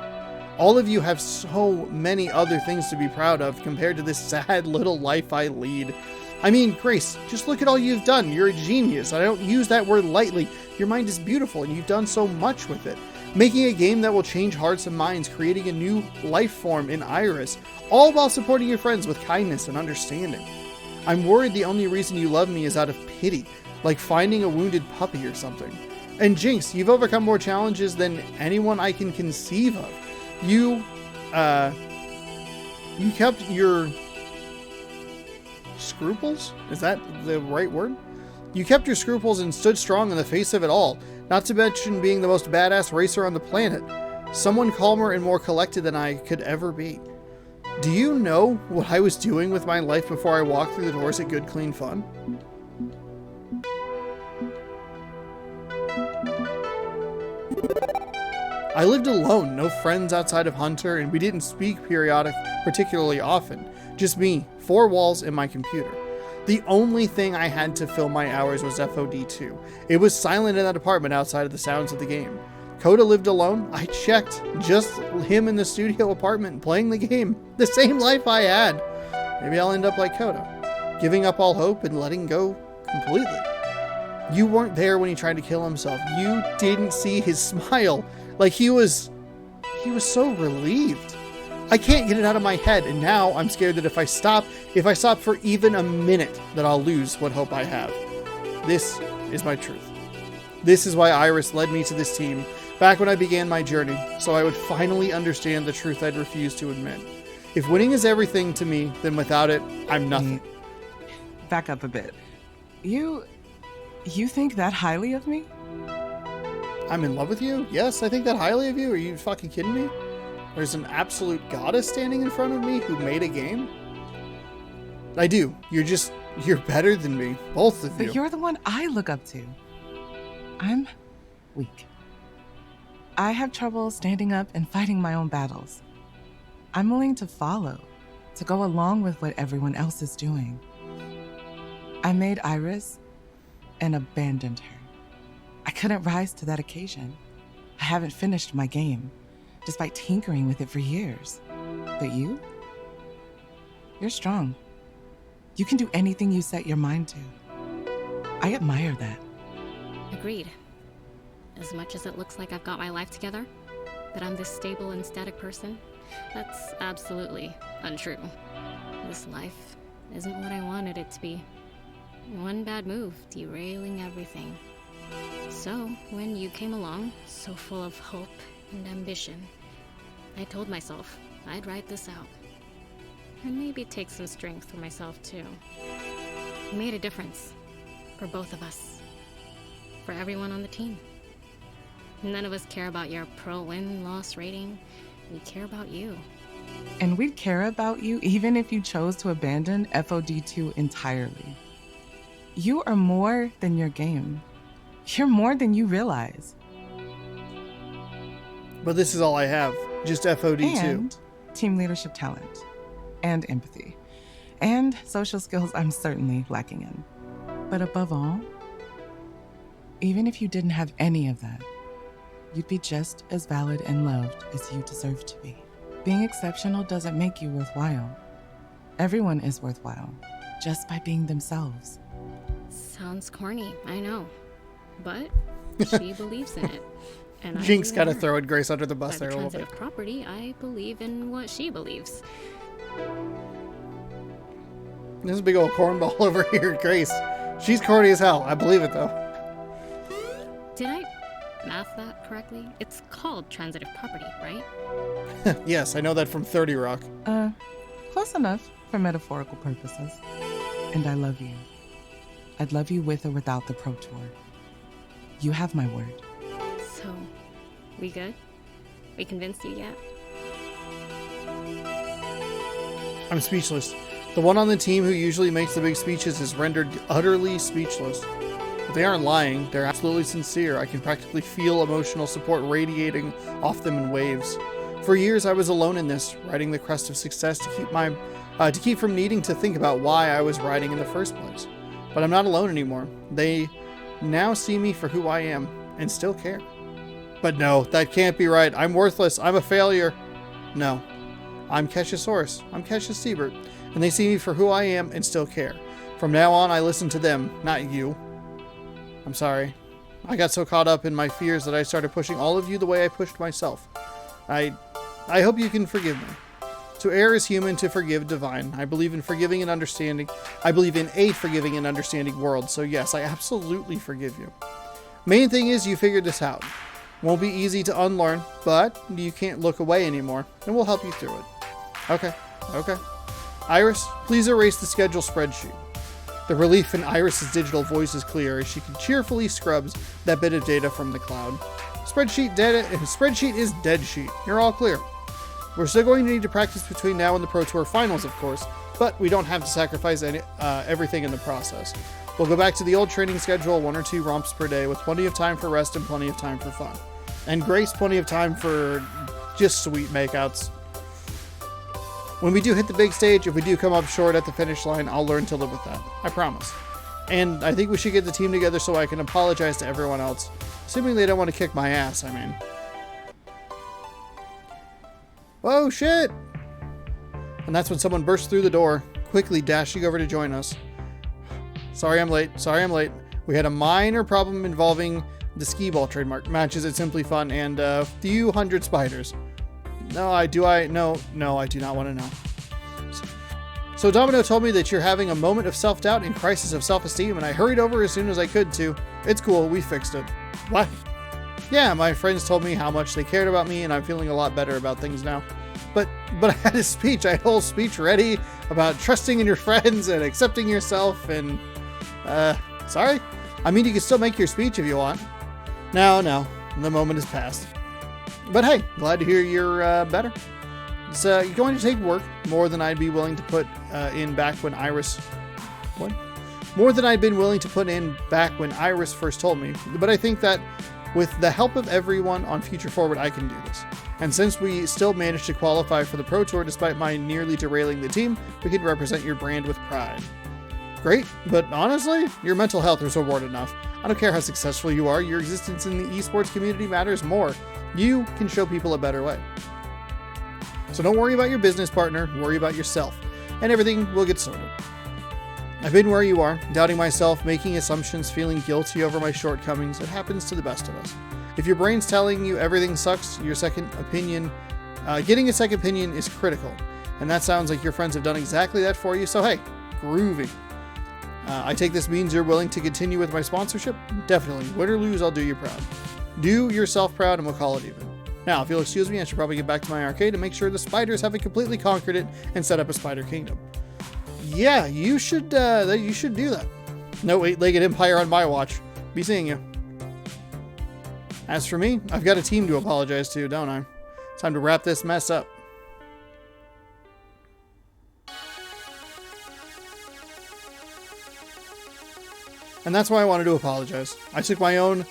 All of you have so many other things to be proud of compared to this sad little life I lead. I mean, Grace, just look at all you've done. You're a genius. I don't use that word lightly. Your mind is beautiful, and you've done so much with it. Making a game that will change hearts and minds, creating a new life form in Iris, all while supporting your friends with kindness and understanding. I'm worried the only reason you love me is out of pity, like finding a wounded puppy or something. And Jinx, you've overcome more challenges than anyone I can conceive of. You kept your scruples? Is that the right word? You kept your scruples and stood strong in the face of it all, not to mention being the most badass racer on the planet. Someone calmer and more collected than I could ever be. Do you know what I was doing with my life before I walked through the doors at Good Clean Fun? I lived alone, no friends outside of Hunter, and we didn't speak particularly often. Just me, 4 walls, and my computer. The only thing I had to fill my hours was FOD2. It was silent in that apartment outside of the sounds of the game. Coda lived alone. I checked. Just him in the studio apartment playing the game. The same life I had. Maybe I'll end up like Coda, giving up all hope and letting go completely. You weren't there when he tried to kill himself. You didn't see his smile. Like he was He was so relieved. I can't get it out of my head, and now I'm scared that if I stop for even a minute, that I'll lose what hope I have. This is my truth. This is why Iris led me to this team back when I began my journey, so I would finally understand the truth I'd refused to admit. If winning is everything to me, then without it, I'm nothing. Back up a bit. You think that highly of me? I'm in love with you? Yes, I think that highly of you. Are you fucking kidding me? There's an absolute goddess standing in front of me who made a game? I do. You're better than me. Both of you. But you're the one I look up to. I'm weak. I have trouble standing up and fighting my own battles. I'm willing to follow, to go along with what everyone else is doing. I made Iris and abandoned her. I couldn't rise to that occasion. I haven't finished my game, despite tinkering with it for years. But you're strong. You can do anything you set your mind to. I admire that. Agreed. As much as it looks like I've got my life together, that I'm this stable and static person, that's absolutely untrue. This life isn't what I wanted it to be. One bad move, derailing everything. So, when you came along, so full of hope and ambition, I told myself I'd ride this out. And maybe take some strength for myself, too. It made a difference. For both of us. For everyone on the team. None of us care about your pro win-loss rating. We care about you. And we'd care about you even if you chose to abandon FOD2 entirely. You are more than your game. You're more than you realize. But this is all I have. Just FOD2. And team leadership talent. And empathy. And social skills I'm certainly lacking in. But above all, even if you didn't have any of that, you'd be just as valid and loved as you deserve to be. Being exceptional doesn't make you worthwhile. Everyone is worthwhile, just by being themselves. Sounds corny, I know. But she believes in it. And Jinx I gotta believe in her. throw Grace under the bus By there the a little bit. transitive property, I believe in what she believes. There's a big old cornball over here, Grace. She's corny as hell. I believe it, though. Did I math that correctly? It's called transitive property, right? Yes, I know that from 30 Rock. Close enough for metaphorical purposes. And I love you. I'd love you with or without the Pro Tour. You have my word. So, we good? We convinced you yet? I'm speechless. The one on the team who usually makes the big speeches is rendered utterly speechless. But they aren't lying. They're absolutely sincere. I can practically feel emotional support radiating off them in waves. For years, I was alone in this, riding the crest of success to keep from needing to think about why I was riding in the first place. But I'm not alone anymore. They now see me for who I am and still care. But no, that can't be right. I'm worthless. I'm a failure. No. I'm Keshasaurus. I'm Kesha Siebert. And they see me for who I am and still care. From now on, I listen to them, not you. I'm sorry. I got so caught up in my fears that I started pushing all of you the way I pushed myself. I hope you can forgive me. To err is human, to forgive divine. I believe in forgiving and understanding. I believe in a forgiving and understanding world. So yes, I absolutely forgive you. Main thing is you figured this out. Won't be easy to unlearn, but you can't look away anymore, and we'll help you through it. Okay. Iris, please erase the schedule spreadsheet. The relief in Iris's digital voice is clear as she cheerfully scrubs that bit of data from the cloud. Spreadsheet is dead sheet. You're all clear. We're still going to need to practice between now and the Pro Tour Finals, of course, but we don't have to sacrifice everything in the process. We'll go back to the old training schedule, 1 or 2 romps per day, with plenty of time for rest and plenty of time for fun. And Grace, plenty of time for just sweet makeouts. When we do hit the big stage, if we do come up short at the finish line, I'll learn to live with that. I promise. And I think we should get the team together so I can apologize to everyone else. Assuming they don't want to kick my ass, I mean. Oh shit! And that's when someone bursts through the door, quickly dashing over to join us. Sorry I'm late. We had a minor problem involving the skee ball trademark, matches at Simply Fun, and a few hundred spiders. No, I do not want to know. So Domino told me that you're having a moment of self-doubt and crisis of self-esteem, and I hurried over as soon as I could to. It's cool, we fixed it. What? Yeah, my friends told me how much they cared about me, and I'm feeling a lot better about things now. But I had a speech. I had a whole speech ready about trusting in your friends and accepting yourself, and sorry? I mean, you can still make your speech if you want. No, the moment has passed. But hey, glad to hear you're better. It's going to take work, more than I'd be willing to put in back when Iris... What? More than I'd been willing to put in back when Iris first told me. But I think that with the help of everyone on Future Forward, I can do this. And since we still managed to qualify for the Pro Tour despite my nearly derailing the team, we can represent your brand with pride. Great, but honestly, your mental health is reward enough. I don't care how successful you are, your existence in the esports community matters more. You can show people a better way. So don't worry about your business partner, worry about yourself, and everything will get sorted. I've been where you are, doubting myself, making assumptions, feeling guilty over my shortcomings. It happens to the best of us. If your brain's telling you everything sucks, your second opinion, getting a second opinion is critical. And that sounds like your friends have done exactly that for you, so hey, groovy. I take this means you're willing to continue with my sponsorship? Definitely. Win or lose, I'll do you proud. Do yourself proud and we'll call it even. Now, if you'll excuse me, I should probably get back to my arcade and make sure the spiders haven't completely conquered it and set up a spider kingdom. Yeah, you should do that. No 8-legged empire on my watch. Be seeing you. As for me, I've got a team to apologize to, don't I? It's time to wrap this mess up. And that's why I wanted to apologize. I took my own...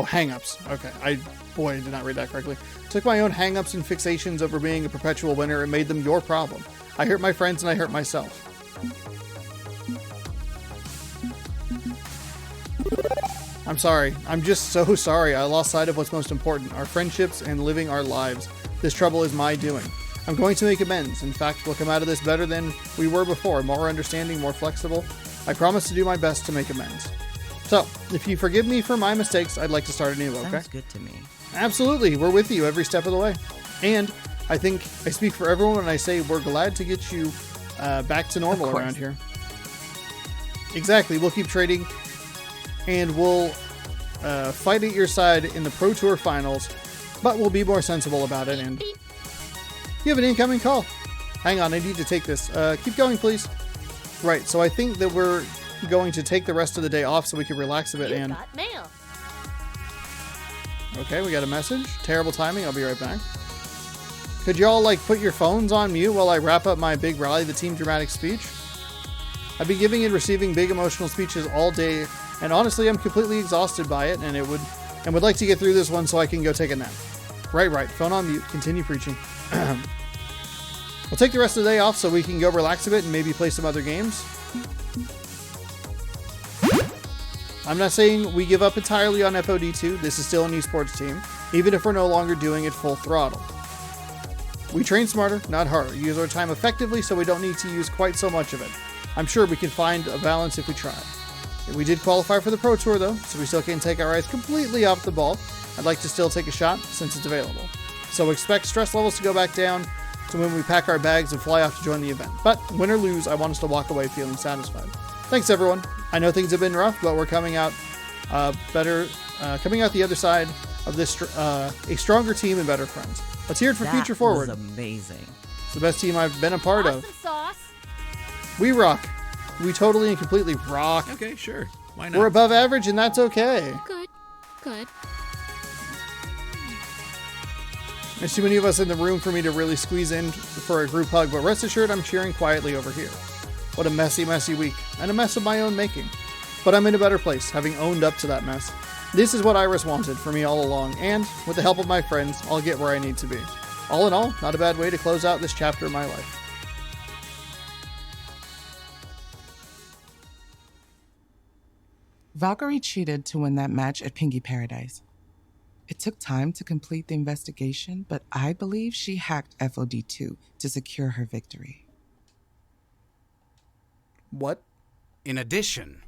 hang-ups. Okay, boy, I did not read that correctly. Took my own hang-ups and fixations over being a perpetual winner and made them your problem. I hurt my friends and I hurt myself. I'm sorry. I'm just so sorry. I lost sight of what's most important, our friendships and living our lives. This trouble is my doing. I'm going to make amends. In fact, we'll come out of this better than we were before, more understanding, more flexible. I promise to do my best to make amends. So, if you forgive me for my mistakes, I'd like to start anew, okay? Sounds good to me. Absolutely. We're with you every step of the way. And I think I speak for everyone when I say we're glad to get you back to normal around here. Exactly. We'll keep trading and we'll fight at your side in the Pro Tour finals, but we'll be more sensible about it. And you have an incoming call. Hang on, I need to take this. Keep going, please. Right, so I think that we're going to take the rest of the day off so we can relax a bit. And got mail. okay, we got a message. Terrible timing. I'll be right back. Could y'all put your phones on mute while I wrap up my big rally the team dramatic speech? I've been giving and receiving big emotional speeches all day, and honestly, I'm completely exhausted by it, and would like to get through this one so I can go take a nap. Right. Phone on mute. Continue preaching. We'll take the rest of the day off so we can go relax a bit and maybe play some other games. I'm not saying we give up entirely on FOD2. This is still an esports team, even if we're no longer doing it full throttle. We train smarter, not harder. Use our time effectively so we don't need to use quite so much of it. I'm sure we can find a balance if we try. We did qualify for the Pro Tour though, so we still can't take our eyes completely off the ball. I'd like to still take a shot since it's available. So expect stress levels to go back down to when we pack our bags and fly off to join the event. But win or lose, I want us to walk away feeling satisfied. Thanks everyone. I know things have been rough, but we're coming out better, coming out the other side of this a stronger team and better friends. Let's hear it for Future Forward. That was amazing. It's the best team I've been a part Awesome of. sauce. We rock. We totally and completely rock. Okay, sure. Why not? We're above average, and that's okay. Good. There's too many of us in the room for me to really squeeze in for a group hug, but rest assured I'm cheering quietly over here. What a messy, messy week, and a mess of my own making. But I'm in a better place, having owned up to that mess. This is what Iris wanted for me all along, and with the help of my friends, I'll get where I need to be. All in all, not a bad way to close out this chapter of my life. Valkyrie cheated to win that match at Pingy Paradise. It took time to complete the investigation, but I believe she hacked FOD2 to secure her victory. What? In addition,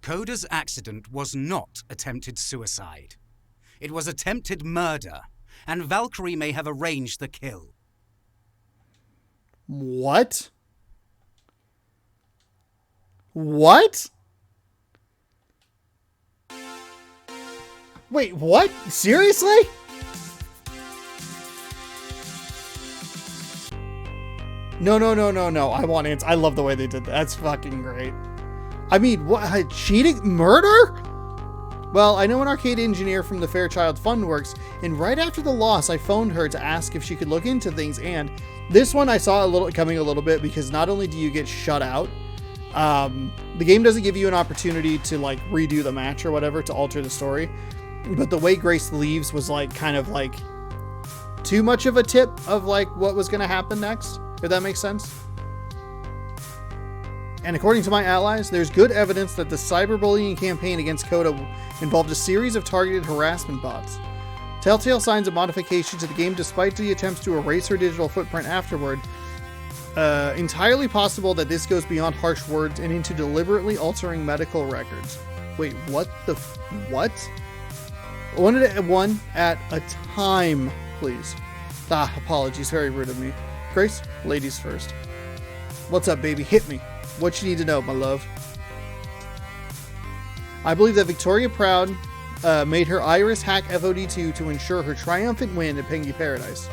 Coda's accident was not attempted suicide. It was attempted murder, and Valkyrie may have arranged the kill. What? What? Wait, what? Seriously? No. I want answers. I love the way they did that. That's fucking great. I mean, what? Cheating? Murder? Well, I know an arcade engineer from the Fairchild Fund works, and right after the loss, I phoned her to ask if she could look into things, and this one I saw coming a little bit, because not only do you get shut out, the game doesn't give you an opportunity to, like, redo the match or whatever to alter the story, but the way Grace leaves was, like, kind of, like, too much of a tip of, like, what was going to happen next, if that makes sense. And according to my allies, there's good evidence that the cyberbullying campaign against Coda involved a series of targeted harassment bots. Telltale signs of modification to the game despite the attempts to erase her digital footprint afterward. Entirely possible that this goes beyond harsh words and into deliberately altering medical records. Wait, what the what? One at a time, please. Apologies, very rude of me. Grace, ladies first. What's up, baby? Hit me. What you need to know, my love. I believe that Victoria Proud made her Iris hack FOD2 to ensure her triumphant win at Pengy Paradise.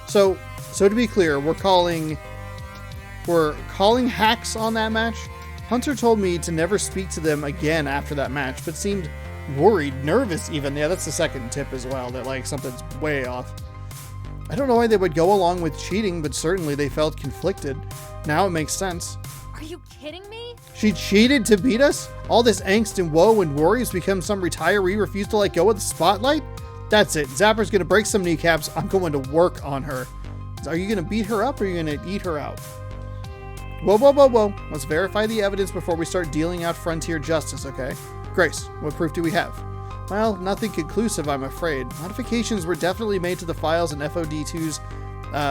So to be clear, we're calling hacks on that match. Hunter told me to never speak to them again after that match, but seemed worried, nervous even. Yeah, that's the second tip as well, that like something's way off. I don't know why they would go along with cheating, but certainly they felt conflicted. Now it makes sense. Are you kidding me? She cheated to beat us? All this angst and woe and worry has become some retiree refused to let go of the spotlight? That's it. Zapper's gonna break some kneecaps. I'm going to work on her. Are you gonna beat her up or are you gonna eat her out? Whoa. Let's verify the evidence before we start dealing out frontier justice, okay? Grace, what proof do we have? Well, nothing conclusive, I'm afraid. Modifications were definitely made to the files in FOD2's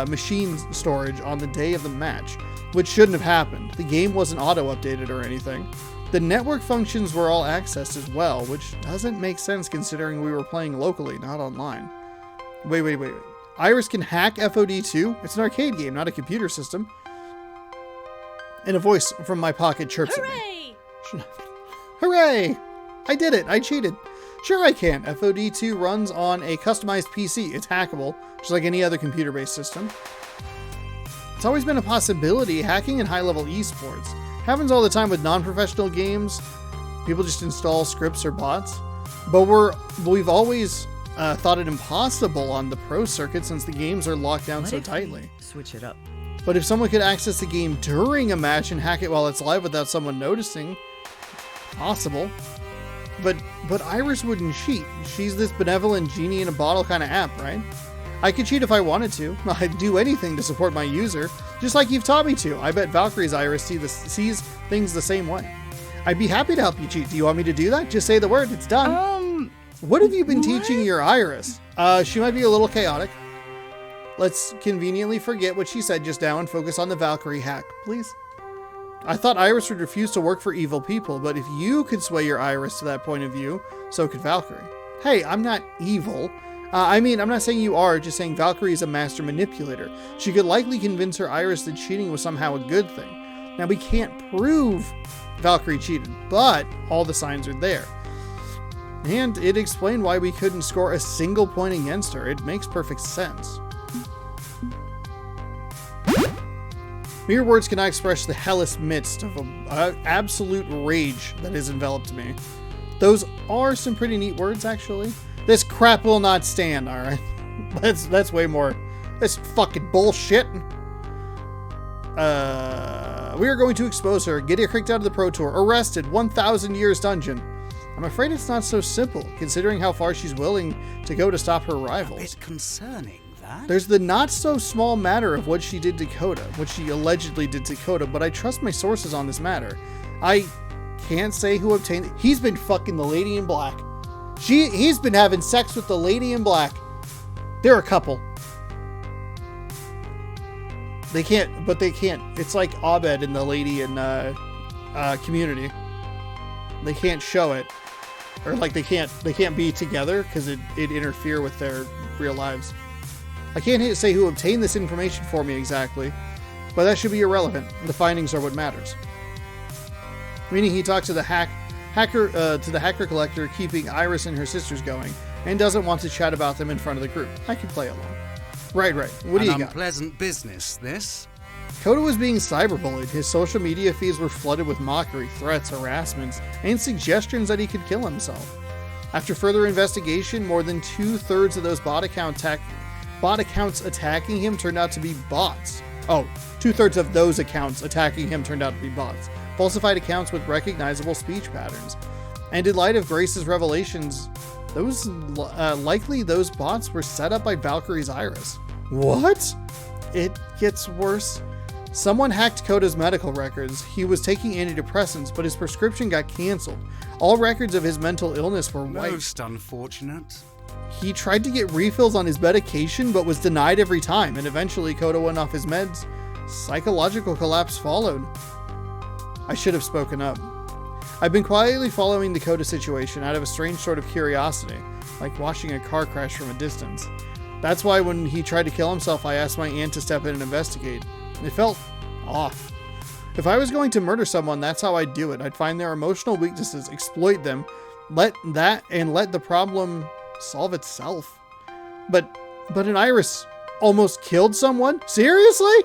machine storage on the day of the match, which shouldn't have happened. The game wasn't auto-updated or anything. The network functions were all accessed as well, which doesn't make sense considering we were playing locally, not online. Wait. Iris can hack FOD2? It's an arcade game, not a computer system. And a voice from my pocket chirps at me. Hooray! I did it! I cheated! Sure I can. FOD2 runs on a customized PC. It's hackable, just like any other computer-based system. It's always been a possibility, hacking in high-level esports. Happens all the time with non-professional games. People just install scripts or bots. But we've always thought it impossible on the pro circuit since the games are locked down so tightly. Switch it up. But if someone could access the game during a match and hack it while it's live without someone noticing, possible. But Iris wouldn't cheat. She's this benevolent genie in a bottle kind of app, right? I could cheat if I wanted to. I'd do anything to support my user, just like you've taught me to. I bet Valkyrie's Iris sees things the same way. I'd be happy to help you cheat. Do you want me to do that? Just say the word. It's done. What have you been teaching your Iris? She might be a little chaotic. Let's conveniently forget what she said just now and focus on the Valkyrie hack, please. I thought Iris would refuse to work for evil people, but if you could sway your Iris to that point of view, so could Valkyrie. Hey, I'm not evil. I'm not saying you are, just saying Valkyrie is a master manipulator. She could likely convince her Iris that cheating was somehow a good thing. Now, we can't prove Valkyrie cheated, but all the signs are there. And it explained why we couldn't score a single point against her. It makes perfect sense. Mere words cannot express the hellish midst of absolute rage that has enveloped me. Those are some pretty neat words, actually. This crap will not stand, alright? That's way more. That's fucking bullshit. We are going to expose her, get her kicked out of the Pro Tour, arrested, 1,000 years dungeon. I'm afraid it's not so simple, considering how far she's willing to go to stop her rivals. A bit concerning, that. There's the not-so-small matter of what she did to Coda, what she allegedly did to Coda, but I trust my sources on this matter. I can't say who obtained it. He's been fucking the Lady in Black. He's been having sex with the Lady in Black. They're a couple. They can't. It's like Abed and the Lady in Community. They can't show it. Or like they can't be together because it'd interfere with their real lives. I can't say who obtained this information for me exactly, but that should be irrelevant. The findings are what matters. Meaning he talked to the hacker collector, keeping Iris and her sisters going, and doesn't want to chat about them in front of the group. I can play along. Right. What do you got? An unpleasant business, this. Kota was being cyberbullied. His social media feeds were flooded with mockery, threats, harassments, and suggestions that he could kill himself. After further investigation, more than 2/3 of those bot accounts attacking him turned out to be bots. Oh, 2/3 of those accounts attacking him turned out to be bots. Falsified accounts with recognizable speech patterns. And in light of Grace's revelations, likely those bots were set up by Valkyrie's Iris. What? It gets worse. Someone hacked Kota's medical records. He was taking antidepressants, but his prescription got canceled. All records of his mental illness were wiped. Most unfortunate. He tried to get refills on his medication, but was denied every time, and eventually Kota went off his meds. Psychological collapse followed. I should have spoken up. I've been quietly following the Kota situation out of a strange sort of curiosity, like watching a car crash from a distance. That's why when he tried to kill himself, I asked my aunt to step in and investigate. It felt off. If I was going to murder someone, that's how I'd do it. I'd find their emotional weaknesses, exploit them, let the problem solve itself. But an Iris almost killed someone? Seriously?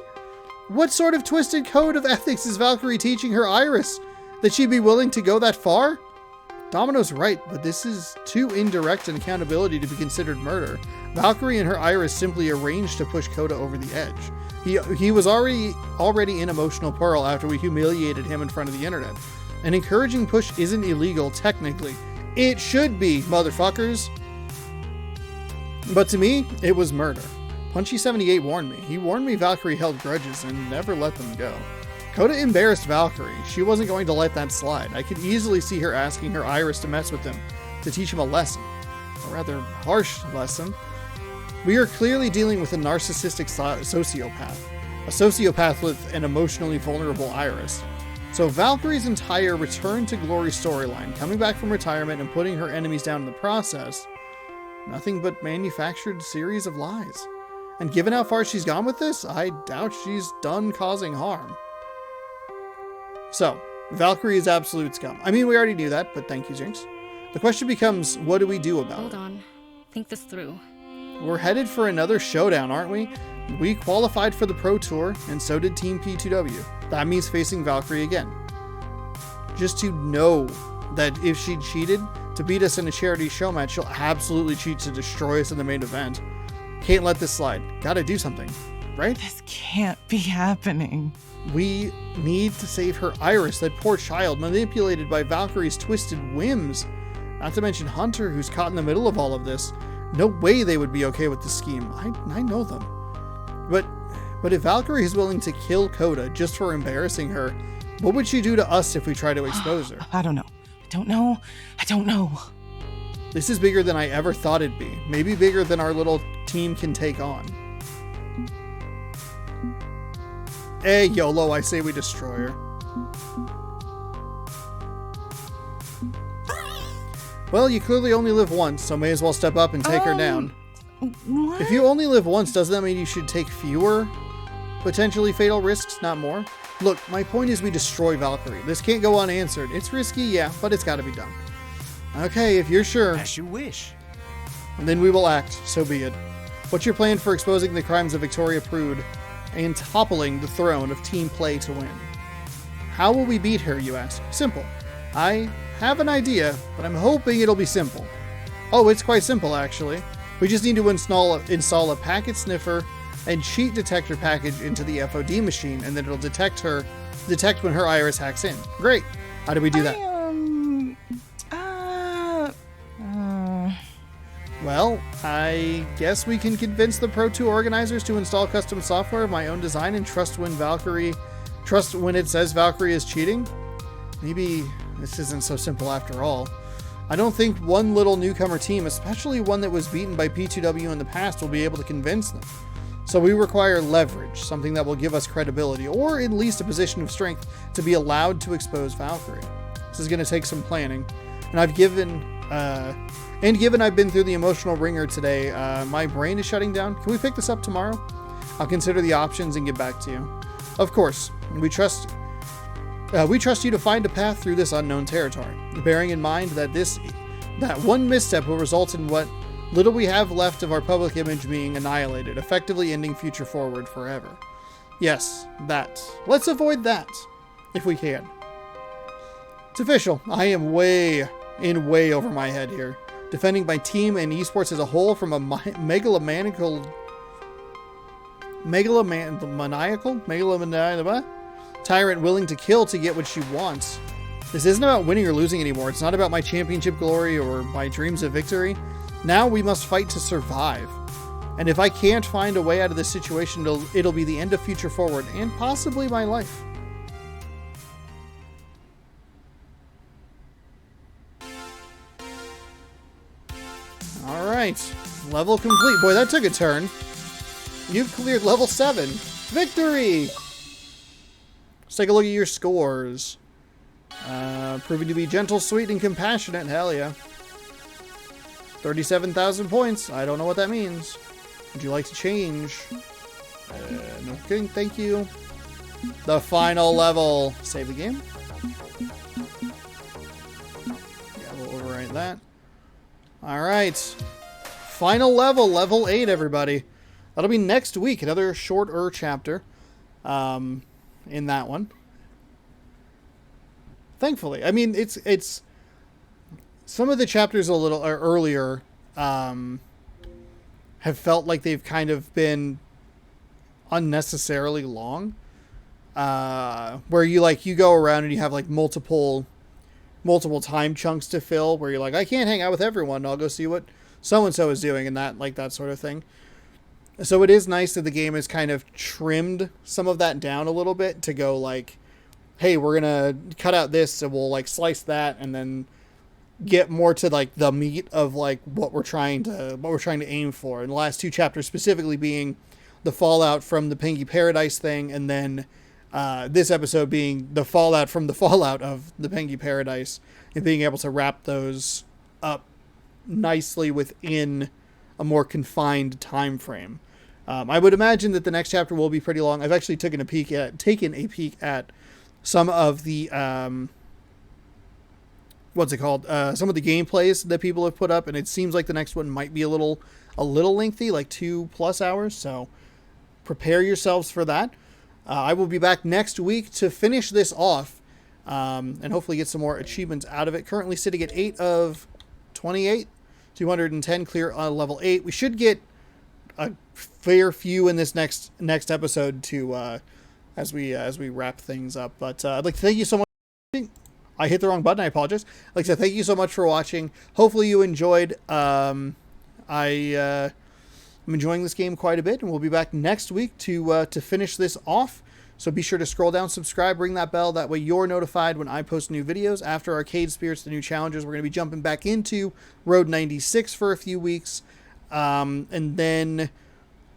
What sort of twisted code of ethics is Valkyrie teaching her Iris? That she'd be willing to go that far? Domino's right, but this is too indirect an accountability to be considered murder. Valkyrie and her Iris simply arranged to push Kota over the edge. He was already in emotional peril after we humiliated him in front of the internet. An encouraging push isn't illegal, technically. It should be, motherfuckers. But to me, it was murder. Punchy78 warned me. He warned me Valkyrie held grudges and never let them go. Kota embarrassed Valkyrie. She wasn't going to let that slide. I could easily see her asking her Iris to mess with him, to teach him a lesson. A rather harsh lesson. We are clearly dealing with a narcissistic sociopath. A sociopath with an emotionally vulnerable Iris. So Valkyrie's entire return to glory storyline, coming back from retirement and putting her enemies down in the process, nothing but manufactured series of lies. And given how far she's gone with this, I doubt she's done causing harm. So, Valkyrie is absolute scum. I mean, we already knew that, but thank you, Jinx. The question becomes, what do we do about it? Hold on. Think this through. We're headed for another showdown, aren't we? We qualified for the Pro Tour, and so did Team P2W. That means facing Valkyrie again. Just to know that if she cheated to beat us in a charity show match, she'll absolutely cheat to destroy us in the main event. Can't let this slide. Gotta do something, right? This can't be happening. We need to save her Iris, that poor child manipulated by Valkyrie's twisted whims. Not to mention Hunter, who's caught in the middle of all of this. No way they would be okay with this scheme. I know them. But if Valkyrie is willing to kill Kota just for embarrassing her, what would she do to us if we try to expose her? I don't know. I don't know. This is bigger than I ever thought it'd be. Maybe bigger than our little team can take on. Hey, YOLO, I say we destroy her. Well, you clearly only live once, so may as well step up and take her down. What? If you only live once, doesn't that mean you should take fewer potentially fatal risks, not more? Look, my point is we destroy Valkyrie. This can't go unanswered. It's risky, yeah, but it's gotta be done. Okay, if you're sure. As you wish. Then we will act, so be it. What's your plan for exposing the crimes of Victoria Prude and toppling the throne of Team Play to win? How will we beat her, you ask? Simple. I have an idea, but I'm hoping it'll be simple. Oh, it's quite simple, actually. We just need to install a packet sniffer and cheat detector package into the FOD machine, and then it'll detect when her Iris hacks in. Great. How do we do that? Well, I guess we can convince the Pro 2 organizers to install custom software of my own design and trust when it says Valkyrie is cheating. Maybe this isn't so simple after all. I don't think one little newcomer team, especially one that was beaten by P2W in the past, will be able to convince them. So we require leverage, something that will give us credibility, or at least a position of strength to be allowed to expose Valkyrie. This is going to take some planning, and I've given And given I've been through the emotional ringer today, my brain is shutting down. Can we pick this up tomorrow? I'll consider the options and get back to you. Of course, we trust you to find a path through this unknown territory, bearing in mind that that one misstep will result in what little we have left of our public image being annihilated, effectively ending Future Forward forever. Yes, that. Let's avoid that, if we can. It's official. I am way over my head here, defending my team and esports as a whole from a megalomaniacal tyrant willing to kill to get what she wants. This isn't about winning or losing anymore. It's not about my championship glory or my dreams of victory. Now we must fight to survive. And if I can't find a way out of this situation, it'll be the end of Future Forward and possibly my life. All right, level complete. Boy, that took a turn. You've cleared level 7. Victory! Let's take a look at your scores. Proving to be gentle, sweet, and compassionate. Hell yeah. 37,000 points. I don't know what that means. Would you like to change? No kidding. Thank you. The final level. Save the game. Yeah, we'll overwrite that. Alright. Final level. Level 8, everybody. That'll be next week. Another shorter chapter. In that one. Thankfully. I mean, it's some of the chapters a little earlier have felt like they've kind of been unnecessarily long. Where you go around and you have like multiple time chunks to fill where you're like, I can't hang out with everyone. I'll go see what so-and-so is doing and that sort of thing. So it is nice that the game has kind of trimmed some of that down a little bit to go like, hey, we're going to cut out this and we'll like slice that and then get more to like the meat of like what we're trying to aim for. And the last 2 chapters specifically being the fallout from the Pengy Paradise thing, and then this episode being the fallout from the fallout of the Pengy Paradise, and being able to wrap those up nicely within a more confined time frame. I would imagine that the next chapter will be pretty long. I've actually taken a peek at some of the some of the gameplays that people have put up, and it seems like the next one might be a little lengthy, like 2+ hours. So prepare yourselves for that. I will be back next week to finish this off, and hopefully get some more achievements out of it. Currently sitting at 8 of 28, 210 clear on level 8. We should get a fair few in this next episode to as we wrap things up. But I'd like to thank you so much. I hit the wrong button. I apologize. I'd like to thank you so much for watching. Hopefully you enjoyed. I'm enjoying this game quite a bit, and we'll be back next week to finish this off. So be sure to scroll down, subscribe, ring that bell. That way you're notified when I post new videos. After Arcade Spirits, the new challenges, we're going to be jumping back into Road 96 for a few weeks. And then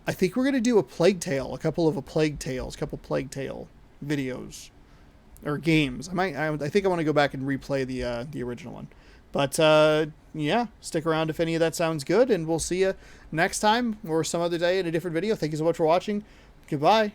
I think we're going to do a Plague Tale videos or games. I think I want to go back and replay the original one. But yeah, stick around if any of that sounds good, and we'll see you next time or some other day in a different video. Thank you so much for watching. Goodbye.